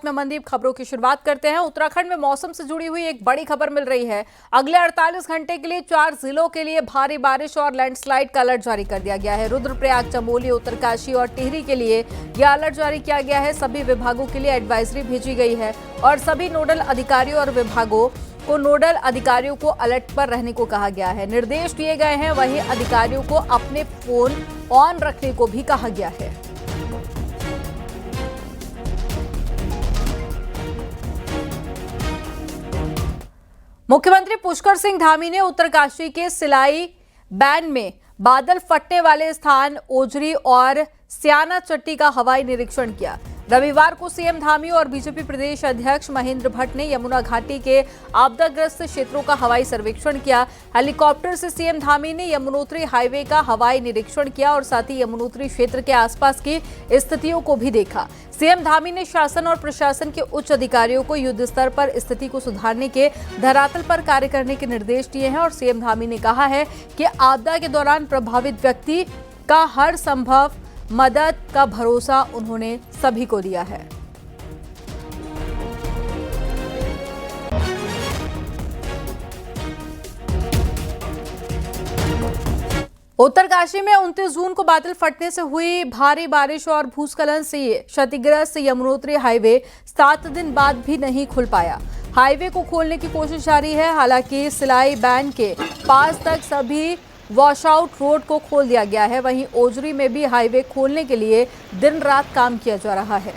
में मनदीप, खबरों की शुरुआत करते हैं। उत्तराखंड में मौसम से जुड़ी हुई एक बड़ी खबर मिल रही है। अगले 48 घंटे के लिए 4 जिलों के लिए भारी बारिश और लैंडस्लाइड का अलर्ट जारी कर दिया गया है। रुद्रप्रयाग, चमोली, उत्तरकाशी और टिहरी के लिए यह अलर्ट जारी किया गया है। सभी विभागों के लिए एडवाइजरी भेजी गई है और सभी नोडल अधिकारियों और विभागों को नोडल अधिकारियों को अलर्ट पर रहने को कहा गया है। निर्देश दिए गए हैं, वहीं अधिकारियों को अपने फोन ऑन रखने को भी कहा गया है। मुख्यमंत्री पुष्कर सिंह धामी ने उत्तरकाशी के सिलाई बैंड में बादल फटने वाले स्थान ओजरी और स्याना चट्टी का हवाई निरीक्षण किया। रविवार को सीएम धामी और बीजेपी प्रदेश अध्यक्ष महेंद्र भट्ट ने यमुना घाटी के आपदाग्रस्त क्षेत्रों का हवाई सर्वेक्षण किया। हेलीकॉप्टर से सीएम धामी ने यमुनोत्री हाईवे का हवाई निरीक्षण किया और साथ ही यमुनोत्री क्षेत्र के आसपास की स्थितियों को भी देखा। सीएम धामी ने शासन और प्रशासन के उच्च अधिकारियों को युद्ध स्तर पर स्थिति को सुधारने के धरातल पर कार्य करने के निर्देश दिए हैं और सीएम धामी ने कहा है कि आपदा के दौरान प्रभावित व्यक्ति का हर संभव मदद का भरोसा उन्होंने सभी को दिया है। उत्तरकाशी में 29 जून को बादल फटने से हुई भारी बारिश और भूस्खलन से क्षतिग्रस्त यमुनोत्री हाईवे 7 दिन बाद भी नहीं खुल पाया। हाईवे को खोलने की कोशिश जारी है। हालांकि सिलाई बैंड के पास तक सभी वॉशआउट रोड को खोल दिया गया है। वहीं ओजरी में भी हाईवे खोलने के लिए दिन रात काम किया जा रहा है।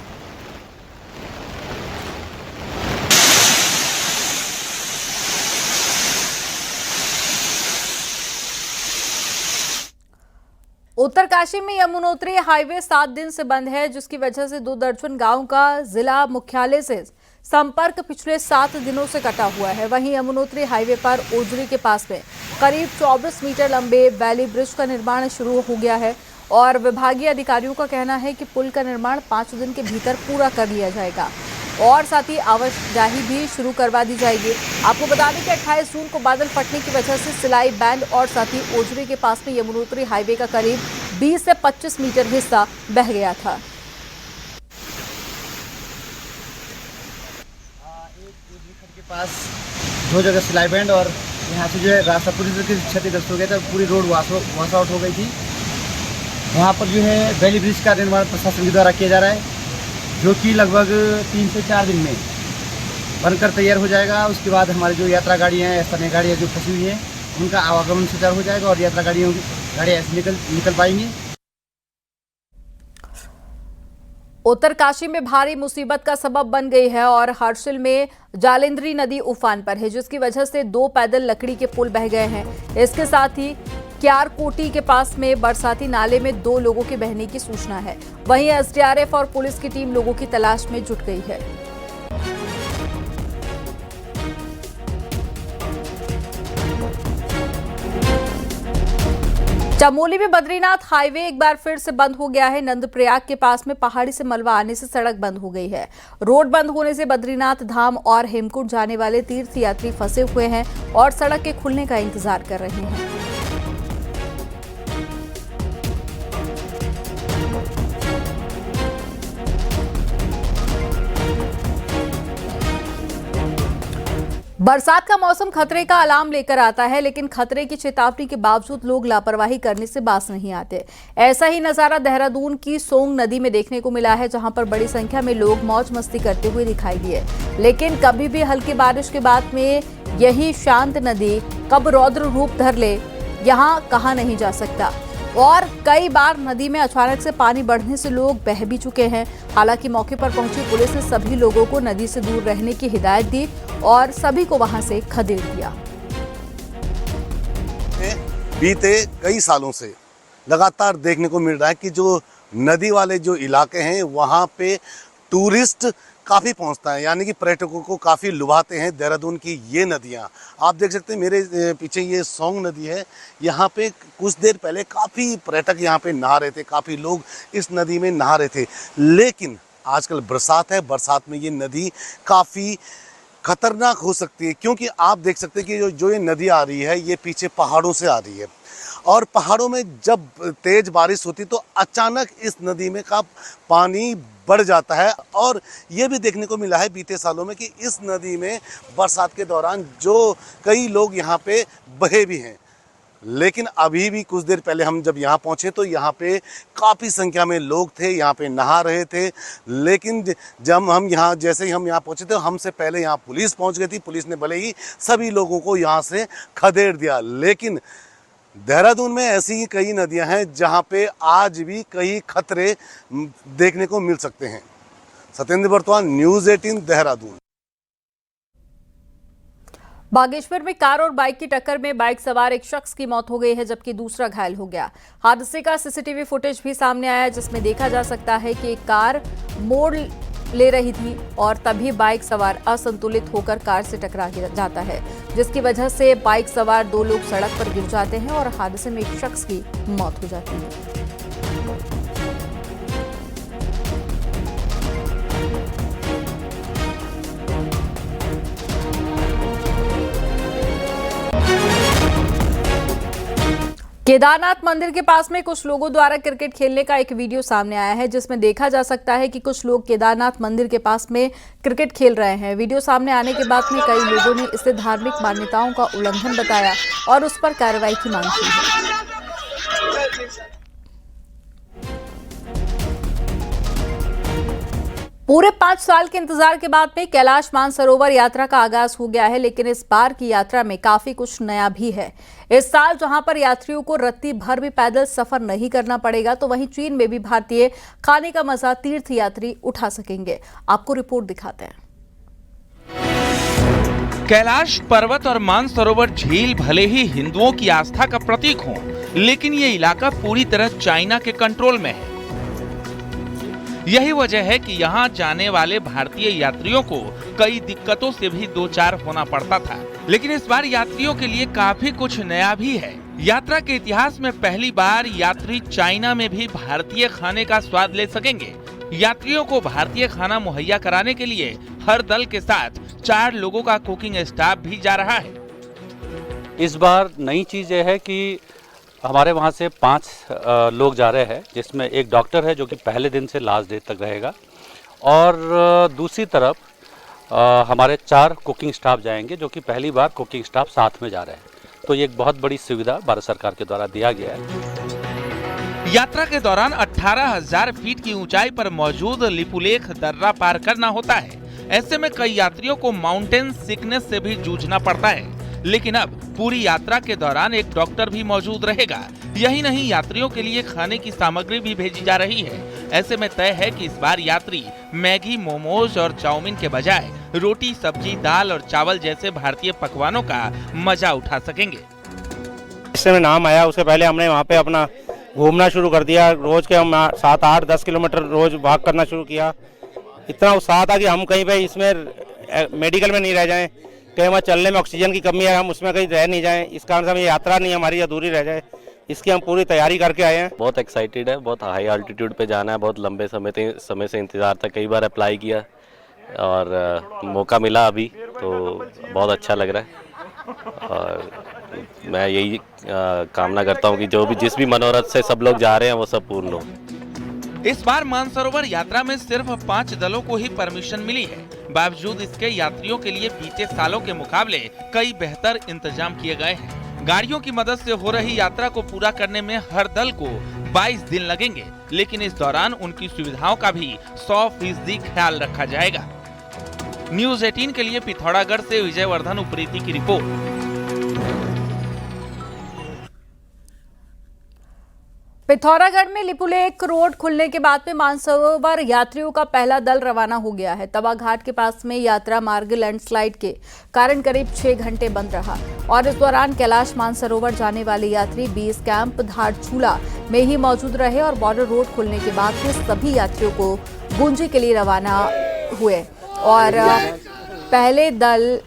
उत्तरकाशी में यमुनोत्री हाईवे 7 दिन से बंद है, जिसकी वजह से 2 दर्जन गांव का जिला मुख्यालय से संपर्क पिछले 7 दिनों से कटा हुआ है। वहीं यमुनोत्री हाईवे पर ओजरी के पास में करीब 24 मीटर लंबे वैली ब्रिज का निर्माण शुरू हो गया है और विभागीय अधिकारियों का कहना है कि पुल का निर्माण 5 दिन के भीतर पूरा कर लिया जाएगा और साथ ही आवाजाही भी शुरू करवा दी जाएगी। आपको बता दें कि 28 जून को बादल फटने की वजह से सिलाई बैंड और साथ ही ओजरी के पास में यमुनोत्री हाईवे का करीब 20 से 25 मीटर हिस्सा बह गया था। के पास 2 जगह सिलाई बैंड और यहाँ से जो है रास्ता पूरी तरह से क्षतिग्रस्त हो गया था। पूरी रोड वॉश आउट हो गई थी। वहाँ पर जो है वैली ब्रिज का निर्माण प्रशासन के द्वारा किया जा रहा है, जो कि लगभग 3 से 4 दिन में बनकर तैयार हो जाएगा। उसके बाद हमारी जो यात्रा गाड़ियाँ हैं, स्थानीय गाड़ियाँ जो फंसी हुई हैं, उनका आवागमन सुचारू हो जाएगा और यात्रा गाड़ियाँ ऐसे निकल पाएंगी। उत्तरकाशी में भारी मुसीबत का सबब बन गई है और हर्षिल में जालिंधरी नदी उफान पर है, जिसकी वजह से 2 पैदल लकड़ी के पुल बह गए हैं। इसके साथ ही क्यारकोटी के पास में बरसाती नाले में 2 लोगों के बहने की सूचना है। वहीं एसडीआरएफ और पुलिस की टीम लोगों की तलाश में जुट गई है। चमोली में बद्रीनाथ हाईवे एक बार फिर से बंद हो गया है। नंदप्रयाग के पास में पहाड़ी से मलबा आने से सड़क बंद हो गई है। रोड बंद होने से बद्रीनाथ धाम और हेमकुंड जाने वाले तीर्थयात्री फंसे हुए हैं और सड़क के खुलने का इंतजार कर रहे हैं। बरसात का मौसम खतरे का अलार्म लेकर आता है, लेकिन खतरे की चेतावनी के बावजूद लोग लापरवाही करने से बाज नहीं आते। ऐसा ही नजारा देहरादून की सोंग नदी में देखने को मिला है, जहां पर बड़ी संख्या में लोग मौज मस्ती करते हुए दिखाई दिए। लेकिन कभी भी हल्की बारिश के बाद में यही शांत नदी कब रौद्र रूप धर ले, यहाँ कहा नहीं जा सकता। और कई बार नदी में अचानक से पानी बढ़ने से लोग बह भी चुके हैं। हालांकि मौके पर पहुंची पुलिस ने सभी लोगों को नदी से दूर रहने की हिदायत दी और सभी को वहां से खदेड़ दिया। बीते कई सालों से लगातार देखने को मिल रहा है कि जो नदी वाले जो इलाके हैं वहां पे टूरिस्ट काफ़ी पहुंचता है, यानी कि पर्यटकों को काफ़ी लुभाते हैं देहरादून की ये नदियां। आप देख सकते हैं मेरे पीछे ये सोंग नदी है। यहाँ पे कुछ देर पहले काफ़ी पर्यटक यहाँ पे नहा रहे थे, काफ़ी लोग इस नदी में नहा रहे थे। लेकिन आजकल बरसात है, बरसात में ये नदी काफ़ी खतरनाक हो सकती है, क्योंकि आप देख सकते हैं कि जो ये नदी आ रही है ये पीछे पहाड़ों से आ रही है और पहाड़ों में जब तेज बारिश होती तो अचानक इस नदी में का पानी बढ़ जाता है। और ये भी देखने को मिला है बीते सालों में कि इस नदी में बरसात के दौरान जो कई लोग यहाँ पे बहे भी हैं, लेकिन अभी भी कुछ देर पहले हम जब यहाँ पहुँचे तो यहाँ पे काफ़ी संख्या में लोग थे, यहाँ पे नहा रहे थे। लेकिन जब हम यहाँ जैसे ही हम यहाँ पहुँचे तो हमसे पहले यहाँ पुलिस पहुँच गई थी। पुलिस ने भले ही सभी लोगों को यहाँ से खदेड़ दिया, लेकिन देहरादून में ऐसी ही कई नदियाँ हैं जहाँ पे आज भी कई खतरे देखने को मिल सकते हैं। सत्येंद्र बर्तवान, न्यूज़ 18 देहरादून। बागेश्वर में कार और बाइक की टक्कर में बाइक सवार एक शख्स की मौत हो गई है, जबकि दूसरा घायल हो गया। हादसे का सीसीटीवी फुटेज भी सामने आया है, जिसमें देखा जा सकता है कि एक कार मोड़ ले रही थी और तभी बाइक सवार असंतुलित होकर कार से टकरा जाता है, जिसकी वजह से बाइक सवार 2 लोग सड़क पर गिर जाते हैं और हादसे में एक शख्स की मौत हो जाती है। केदारनाथ मंदिर के पास में कुछ लोगों द्वारा क्रिकेट खेलने का एक वीडियो सामने आया है, जिसमें देखा जा सकता है कि कुछ लोग केदारनाथ मंदिर के पास में क्रिकेट खेल रहे हैं। वीडियो सामने आने के बाद में कई लोगों ने इसे धार्मिक मान्यताओं का उल्लंघन बताया और उस पर कार्रवाई की मांग की है। पूरे 5 साल के इंतजार के बाद में कैलाश मानसरोवर यात्रा का आगाज हो गया है, लेकिन इस बार की यात्रा में काफी कुछ नया भी है। इस साल जहां पर यात्रियों को रत्ती भर भी पैदल सफर नहीं करना पड़ेगा, तो वहीं चीन में भी भारतीय खाने का मजा तीर्थ यात्री उठा सकेंगे। आपको रिपोर्ट दिखाते हैं। कैलाश पर्वत और मानसरोवर झील भले ही हिंदुओं की आस्था का प्रतीक हो, लेकिन ये इलाका पूरी तरह चाइना के कंट्रोल में है। यही वजह है कि यहाँ जाने वाले भारतीय यात्रियों को कई दिक्कतों से भी दो चार होना पड़ता था, लेकिन इस बार यात्रियों के लिए काफी कुछ नया भी है। यात्रा के इतिहास में पहली बार यात्री चाइना में भी भारतीय खाने का स्वाद ले सकेंगे। यात्रियों को भारतीय खाना मुहैया कराने के लिए हर दल के साथ 4 लोगों का कुकिंग स्टाफ भी जा रहा है। इस बार नई चीज ये है कि हमारे वहाँ से 5 लोग जा रहे हैं, जिसमें एक डॉक्टर है जो कि पहले दिन से लास्ट डे तक रहेगा, और दूसरी तरफ हमारे 4 कुकिंग स्टाफ जाएंगे, जो कि पहली बार कुकिंग स्टाफ साथ में जा रहे हैं। तो ये एक बहुत बड़ी सुविधा भारत सरकार के द्वारा दिया गया है। यात्रा के दौरान 18,000 फीट की ऊंचाई पर मौजूद लिपुलेख दर्रा पार करना होता है। ऐसे में कई यात्रियों को माउंटेन सिकनेस से भी जूझना पड़ता है, लेकिन अब पूरी यात्रा के दौरान एक डॉक्टर भी मौजूद रहेगा। यही नहीं, यात्रियों के लिए खाने की सामग्री भी भेजी जा रही है। ऐसे में तय है कि इस बार यात्री मैगी, मोमोज और चाउमीन के बजाय रोटी, सब्जी, दाल और चावल जैसे भारतीय पकवानों का मजा उठा सकेंगे। इस समय नाम आया, उससे पहले हमने वहाँ पे अपना घूमना शुरू कर दिया। रोज के हम 7, 8, 10 किलोमीटर रोज वॉक करना शुरू किया। इतना उत्साह था कि हम कहीं पे इसमें मेडिकल में नहीं रह जाएं, कहीं वहाँ चलने में ऑक्सीजन की कमी है, हम उसमें कहीं रह नहीं जाएं। इस कारण से हमें यात्रा नहीं हमारी अधूरी रह जाए, इसकी हम पूरी तैयारी करके आए हैं। बहुत एक्साइटेड है, बहुत हाई अल्टीट्यूड पे जाना है, बहुत लंबे समय से इंतज़ार था। कई बार अप्लाई किया और मौका मिला अभी, तो बहुत अच्छा लग रहा है। और मैं यही कामना करता हूँ कि जो भी जिस भी मनोरथ से सब लोग जा रहे हैं वो सब पूर्ण हो। इस बार मानसरोवर यात्रा में सिर्फ 5 दलों को ही परमिशन मिली है। बावजूद इसके यात्रियों के लिए बीते सालों के मुकाबले कई बेहतर इंतजाम किए गए हैं। गाड़ियों की मदद से हो रही यात्रा को पूरा करने में हर दल को 22 दिन लगेंगे, लेकिन इस दौरान उनकी सुविधाओं का भी 100% ख्याल रखा जाएगा। न्यूज़ 18 के लिए पिथौरागढ़ से विजयवर्धन उप्रेती की रिपोर्ट। पिथौरागढ़ में लिपुलेख रोड खुलने के बाद में मानसरोवर यात्रियों का पहला दल रवाना हो गया है। तवा घाट के पास में यात्रा मार्ग लैंडस्लाइड के कारण करीब 6 घंटे बंद रहा और इस दौरान कैलाश मानसरोवर जाने वाले यात्री बेस कैंप धारचूला में ही मौजूद रहे और बॉर्डर रोड खुलने के बाद में सभी यात्रियों को गुंजी के लिए रवाना हुए और पहले दल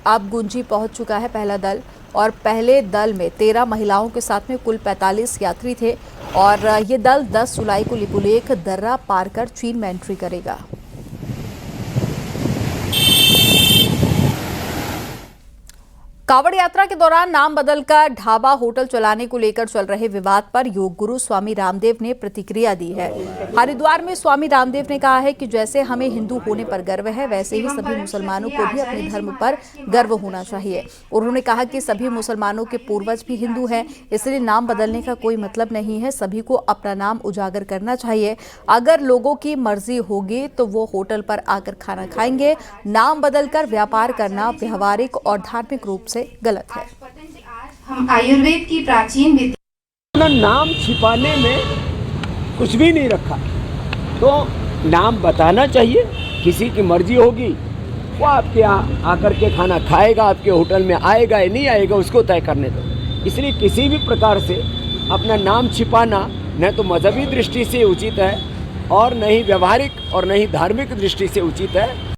अब गुंजी पहुंच चुका है पहला दल, और पहले दल में 13 महिलाओं के साथ में कुल 45 यात्री थे और ये दल 10 जुलाई को लिपुलेख दर्रा पार कर चीन में एंट्री करेगा। कावड़ यात्रा के दौरान नाम बदलकर ढाबा होटल चलाने को लेकर चल रहे विवाद पर योग गुरु स्वामी रामदेव ने प्रतिक्रिया दी है। हरिद्वार में स्वामी रामदेव ने कहा है कि जैसे हमें हिंदू होने पर गर्व है, वैसे ही सभी मुसलमानों को भी अपने धर्म पर गर्व होना चाहिए। उन्होंने कहा कि सभी मुसलमानों के पूर्वज भी हिंदू हैं, इसलिए नाम बदलने का कोई मतलब नहीं है। सभी को अपना नाम उजागर करना चाहिए। अगर लोगों की मर्जी होगी तो वो होटल पर आकर खाना खाएंगे। नाम बदलकर व्यापार करना व्यवहारिक और धार्मिक रूप से गलत है। हम आयुर्वेद की प्राचीन विधि नाम छिपाने में कुछ भी नहीं रखा, तो नाम बताना चाहिए। किसी की मर्जी होगी वो आपके यहाँ आकर के खाना खाएगा, आपके होटल में आएगा या नहीं आएगा उसको तय करने दो। इसलिए किसी भी प्रकार से अपना नाम छिपाना न तो मजहबी दृष्टि से उचित है और न ही व्यवहारिक और न ही धार्मिक दृष्टि से उचित है।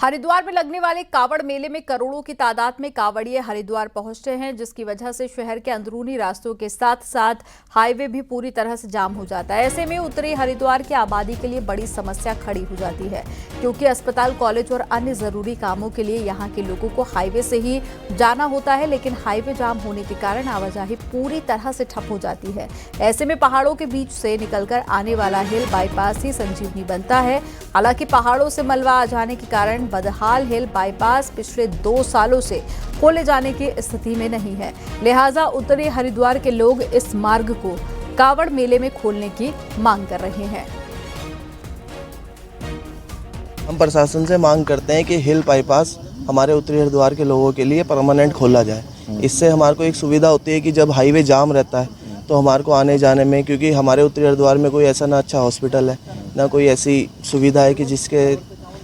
हरिद्वार में लगने वाले कावड़ मेले में करोड़ों की तादाद में कावड़िए हरिद्वार पहुंचते हैं, जिसकी वजह से शहर के अंदरूनी रास्तों के साथ साथ हाईवे भी पूरी तरह से जाम हो जाता है। ऐसे में उत्तरी हरिद्वार की आबादी के लिए बड़ी समस्या खड़ी हो जाती है, क्योंकि अस्पताल, कॉलेज और अन्य जरूरी कामों के लिए यहाँ के लोगों को हाईवे से ही जाना होता है, लेकिन हाईवे जाम होने के कारण आवाजाही पूरी तरह से ठप हो जाती है। ऐसे में पहाड़ों के बीच से निकलकर आने वाला हिल बाईपास ही संजीवनी बनता है। हालांकि पहाड़ों से मलबा आ जाने के कारण बदहाल हिल बाईपास पिछले 2 सालों से खोले जाने की स्थिति में नहीं है। लिहाजा उत्तरी हरिद्वार के लोग इस मार्ग को कावड़ मेले में खोलने की मांग कर रहे हैं। हम प्रशासन से मांग करते हैं कि हिल बाईपास हमारे उत्तरी हरिद्वार के लोगों के लिए परमानेंट खोला जाए। इससे हमारे को एक सुविधा होती है कि जब हाईवे जाम रहता है तो हमारे को आने जाने में, क्योंकि हमारे उत्तरी हरिद्वार में कोई ऐसा ना अच्छा हॉस्पिटल है, ना कोई ऐसी सुविधा है कि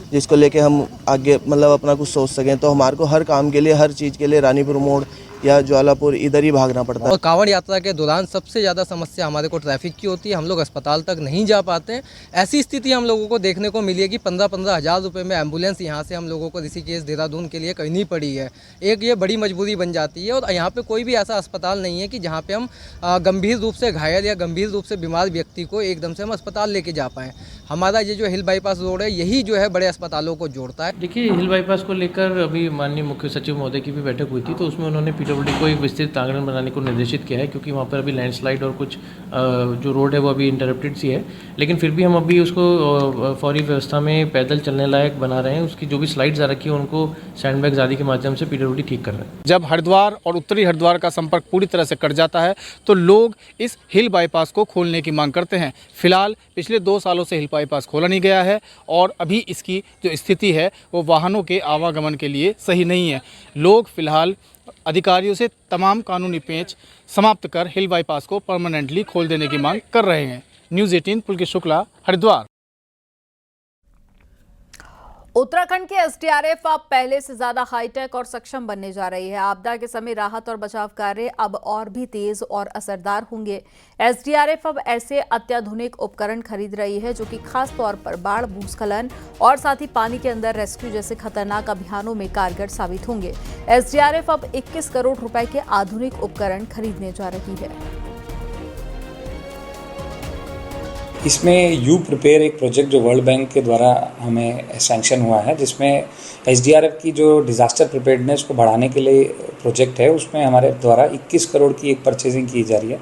जिसको लेके हम आगे मतलब अपना कुछ सोच सकें। तो हमारे को हर काम के लिए, हर चीज़ के लिए रानीपुर मोड़ या ज्वालापुर इधर ही भागना पड़ता है। और कांवड़ यात्रा के दौरान सबसे ज़्यादा समस्या हमारे को ट्रैफिक की होती है। हम लोग अस्पताल तक नहीं जा पाते हैं। ऐसी स्थिति हम लोगों को देखने को मिली है कि 15-15 हज़ार रुपये में एम्बुलेंस यहाँ से हम लोगों को ऋषिकेश, देहरादून के लिए करनी पड़ी है। एक ये बड़ी मजबूरी बन जाती है। और यहाँ पे कोई भी ऐसा अस्पताल नहीं है कि जहाँ पे हम गंभीर रूप से घायल या गंभीर रूप से बीमार व्यक्ति को एकदम से हम अस्पताल लेके जा पाएँ। हमारा ये जो हिल बाईपास रोड है, यही जो है बड़े अस्पतालों को जोड़ता है। देखिए, हिल बाईपास को लेकर अभी माननीय मुख्य सचिव महोदय की भी बैठक हुई थी, तो उसमें उन्होंने पीडब्ल्यूडी को एक विस्तृत प्रांगण बनाने को निर्देशित किया है, क्योंकि वहाँ पर अभी लैंडस्लाइड और कुछ जो रोड है वो अभी इंटरप्टेड सी है। लेकिन फिर भी हम अभी उसको फौरी व्यवस्था में पैदल चलने लायक बना रहे हैं। उसकी जो भी स्लाइड्स आ रखी है उनको सैंडबैग्स आदि के माध्यम से पीडब्ल्यूडी ठीक कर रहे हैं। जब हरिद्वार और उत्तरी हरिद्वार का संपर्क पूरी तरह से कट जाता है तो लोग इस हिल बाईपास को खोलने की मांग करते हैं। फिलहाल पिछले 2 सालों से हिल बाईपास खोला नहीं गया है और अभी इसकी जो स्थिति है वो वाहनों के आवागमन के लिए सही नहीं है। लोग फिलहाल अधिकारियों से तमाम कानूनी पेच समाप्त कर हिल बाईपास को परमानेंटली खोल देने की मांग कर रहे हैं। न्यूज़ 18 पुलकित शुक्ला, हरिद्वार। उत्तराखंड के एसडीआरएफ अब पहले से ज्यादा हाईटेक और सक्षम बनने जा रही है। आपदा के समय राहत और बचाव कार्य अब और भी तेज और असरदार होंगे। एसडीआरएफ अब ऐसे अत्याधुनिक उपकरण खरीद रही है जो कि खास तौर पर बाढ़, भूस्खलन और साथ ही पानी के अंदर रेस्क्यू जैसे खतरनाक अभियानों में कारगर साबित होंगे। एसडीआरएफ अब 21 करोड़ रुपए के आधुनिक उपकरण खरीदने जा रही है। इसमें यू प्रिपेयर एक प्रोजेक्ट जो वर्ल्ड बैंक के द्वारा हमें सैंक्शन हुआ है, जिसमें एसडीआरएफ की जो डिज़ास्टर प्रिपेयर्डनेस को बढ़ाने के लिए प्रोजेक्ट है, उसमें हमारे द्वारा 21 करोड़ की एक परचेजिंग की जा रही है,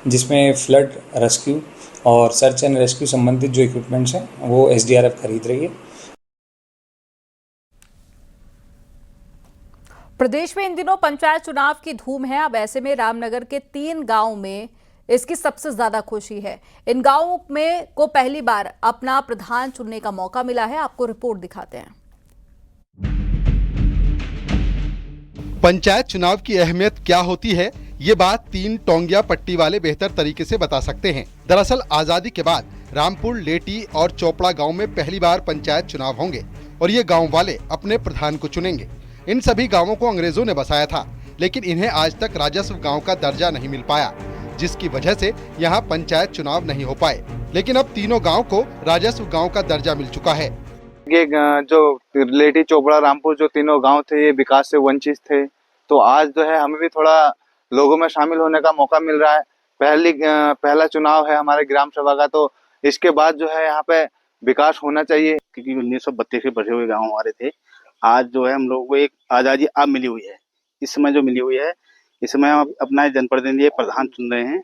जिसमें फ्लड रेस्क्यू और सर्च एंड रेस्क्यू संबंधित जो इक्विपमेंट्स हैं वो एसडीआरएफ खरीद रही है। प्रदेश में इन दिनों पंचायत चुनाव की धूम है। अब ऐसे में रामनगर के 3 गांव में इसकी सबसे ज्यादा खुशी है। इन गांवों में को पहली बार अपना प्रधान चुनने का मौका मिला है। आपको रिपोर्ट दिखाते हैं। पंचायत चुनाव की अहमियत क्या होती है, ये बात 3 टोंगिया पट्टी वाले बेहतर तरीके से बता सकते हैं। दरअसल आजादी के बाद रामपुर, लेटी और चोपड़ा गांव में पहली बार पंचायत चुनाव होंगे और ये गांव वाले अपने प्रधान को चुनेंगे। इन सभी गांवों को अंग्रेजों ने बसाया था, लेकिन इन्हें आज तक राजस्व गांव का दर्जा नहीं मिल पाया, जिसकी वजह से यहाँ पंचायत चुनाव नहीं हो पाए। लेकिन अब तीनों गांव को राजस्व गांव का दर्जा मिल चुका है। ये जो लेटी, चोपड़ा, रामपुर जो तीनों गांव थे ये विकास से वंचित थे, तो आज जो है हमें भी थोड़ा लोगों में शामिल होने का मौका मिल रहा है। पहला चुनाव है हमारे ग्राम सभा का, तो इसके बाद जो है यहाँ पे विकास होना चाहिए। क्योंकि 1932 से बसे हुए गाँव हमारे थे आज जो है हम लोगों को एक आज़ादी अब मिली हुई है। इस समय जो मिली हुई है, इस समय हम अपना जनप्रतिनिधि प्रधान चुन रहे हैं।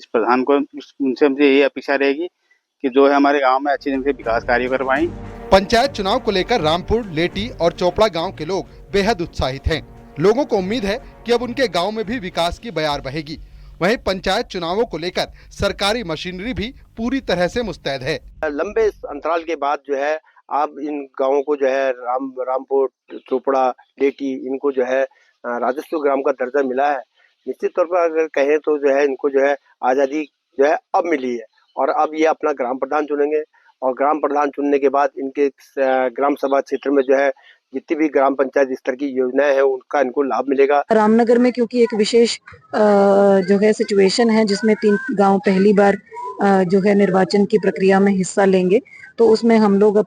इस प्रधान को उनसे हमसे यही अपेक्षा रहेगी कि जो है हमारे गांव में अच्छे ढंग से विकास कार्य करवाएं। पंचायत चुनाव को लेकर रामपुर, लेटी और चोपड़ा गांव के लोग बेहद उत्साहित हैं। लोगों को उम्मीद है कि अब उनके गांव में भी विकास की बयार बहेगी। वहीं पंचायत चुनावों को लेकर सरकारी मशीनरी भी पूरी तरह से मुस्तैद है। लंबे अंतराल के बाद जो है अब इन गांवों को जो है रामपुर, चोपड़ा, लेटी, इनको जो है राजस्व ग्राम का दर्जा मिला है। निश्चित तौर पर अगर कहें तो जो है इनको जो है आज़ादी जो है अब मिली है और अब ये अपना ग्राम प्रधान चुनेंगे और ग्राम प्रधान चुनने के बाद इनके ग्राम सभा क्षेत्र में जो है जितनी भी ग्राम पंचायत स्तर की योजनाएं हैं उनका इनको लाभ मिलेगा। रामनगर में क्योंकि एक विशेष जो है सिचुएशन है जिसमें 3 गांव पहली बार जो है निर्वाचन की प्रक्रिया में हिस्सा लेंगे, तो उसमें हम लोग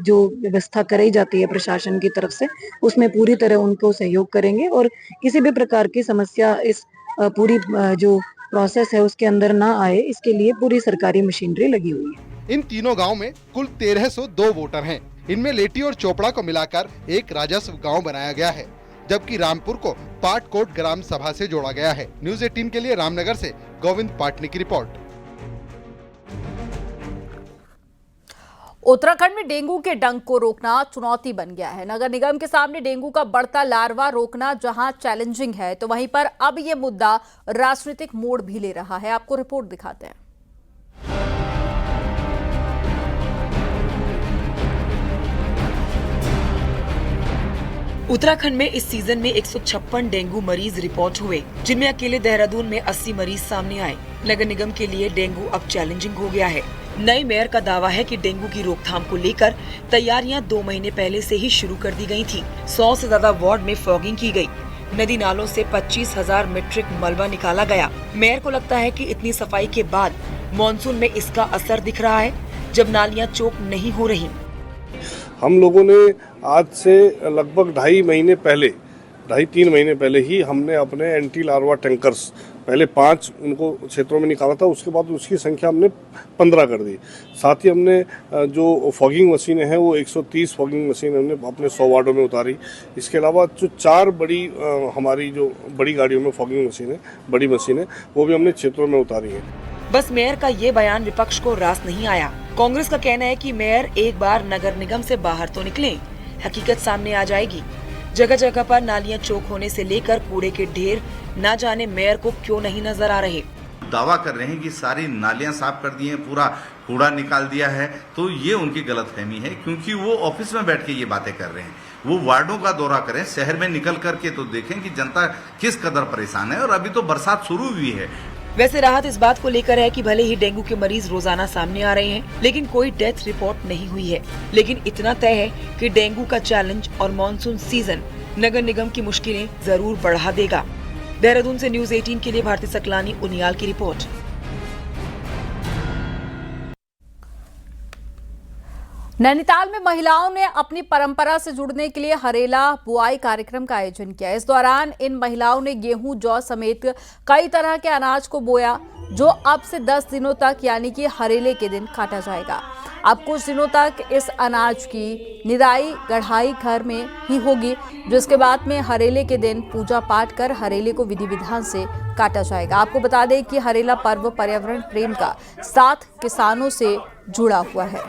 जो व्यवस्था कराई जाती है प्रशासन की तरफ से उसमें पूरी तरह उनको सहयोग करेंगे और किसी भी प्रकार की समस्या इस पूरी जो प्रोसेस है उसके अंदर ना आए, इसके लिए पूरी सरकारी मशीनरी लगी हुई है। इन तीनों गांव में कुल 1302 वोटर हैं। इनमें लेटी और चोपड़ा को मिलाकर एक राजस्व गांव बनाया गया है, जबकि रामपुर को पाटकोट ग्राम सभा से जोड़ा गया है। न्यूज़ 18 के लिए रामनगर से गोविंद पाटनी की रिपोर्ट। उत्तराखंड में डेंगू के डंक को रोकना चुनौती बन गया है। नगर निगम के सामने डेंगू का बढ़ता लार्वा रोकना जहां चैलेंजिंग है, तो वहीं पर अब ये मुद्दा राजनीतिक मोड़ भी ले रहा है। आपको रिपोर्ट दिखाते हैं। उत्तराखंड में इस सीजन में 156 डेंगू मरीज रिपोर्ट हुए, जिनमें अकेले देहरादून में 80 मरीज सामने आए। नगर निगम के लिए डेंगू अब चैलेंजिंग हो गया है। नए मेयर का दावा है कि डेंगू की रोकथाम को लेकर तैयारियां 2 महीने पहले से ही शुरू कर दी गई थी। 100 से ज्यादा वार्ड में फॉगिंग की गई। नदी नालों से 25,000 मीट्रिक मलबा निकाला गया। मेयर को लगता है कि इतनी सफाई के बाद मॉनसून में इसका असर दिख रहा है, जब नालियां चौक नहीं हो रही। हम लोगों ने आज से लगभग 2.5 महीने पहले, 2.5-3 महीने पहले ही हमने अपने एंटी लार्वा टैंकर्स पहले 5 उनको क्षेत्रों में निकाला था, उसके बाद उसकी संख्या हमने 15 कर दी। साथ ही हमने जो फॉगिंग मशीनें हैं वो 130 फॉगिंग मशीन हमने अपने 100 वार्डों में उतारी। इसके अलावा जो 4 बड़ी हमारी जो बड़ी गाड़ियों में फॉगिंग मशीनें, बड़ी मशीनें, वो भी हमने क्षेत्रों में उतारी हैं। बस मेयर का ये बयान विपक्ष को रास नहीं आया। कांग्रेस का कहना है कि मेयर एक बार नगर निगम से बाहर तो निकले, हकीकत सामने आ जाएगी। जगह जगह पर नालियां चौक होने से लेकर कूड़े के ढेर न जाने मेयर को क्यों नहीं नजर आ रहे। दावा कर रहे हैं कि सारी नालियां साफ कर दी हैं, पूरा कूड़ा निकाल दिया है, तो ये उनकी गलतफहमी है, क्योंकि वो ऑफिस में बैठ के ये बातें कर रहे हैं। वो वार्डों का दौरा करें, शहर में निकल करके तो देखें कि जनता किस कदर परेशान है। और अभी तो बरसात शुरू हुई है। वैसे राहत इस बात को लेकर है कि भले ही डेंगू के मरीज रोजाना सामने आ रहे हैं, लेकिन कोई डेथ रिपोर्ट नहीं हुई है। लेकिन इतना तय है कि डेंगू का चैलेंज और मॉनसून सीजन नगर निगम की मुश्किलें जरूर बढ़ा देगा। देहरादून से न्यूज़ 18 के लिए भारती सकलानी, उनियाल की रिपोर्ट। नैनीताल में महिलाओं ने अपनी परंपरा से जुड़ने के लिए हरेला बुआई कार्यक्रम का आयोजन किया। इस दौरान इन महिलाओं ने गेहूं, जौ समेत कई तरह के अनाज को बोया, जो अब से 10 दिनों तक यानी कि हरेले के दिन काटा जाएगा। अब कुछ दिनों तक इस अनाज की निराई गढ़ाई घर में ही होगी, जिसके बाद में हरेले के दिन पूजा पाठ कर हरेले को विधि विधान से काटा जाएगा। आपको बता दें कि हरेला पर्व पर्यावरण प्रेम का साथ किसानों से जुड़ा हुआ है।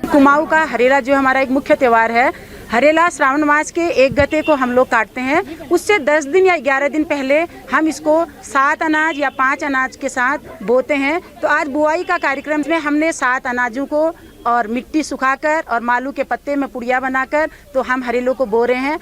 कुमाऊं का हरेला जो हमारा एक मुख्य त्योहार है, हरेला श्रावण मास के 1 गते को हम लोग काटते हैं। उससे 10 दिन या 11 दिन पहले हम इसको 7 अनाज या 5 अनाज के साथ बोते हैं। तो आज बुआई का कार्यक्रम में हमने 7 अनाजों को और मिट्टी सुखाकर और मालू के पत्ते में पुड़िया बनाकर तो हम हरेलों को बो रहे हैं।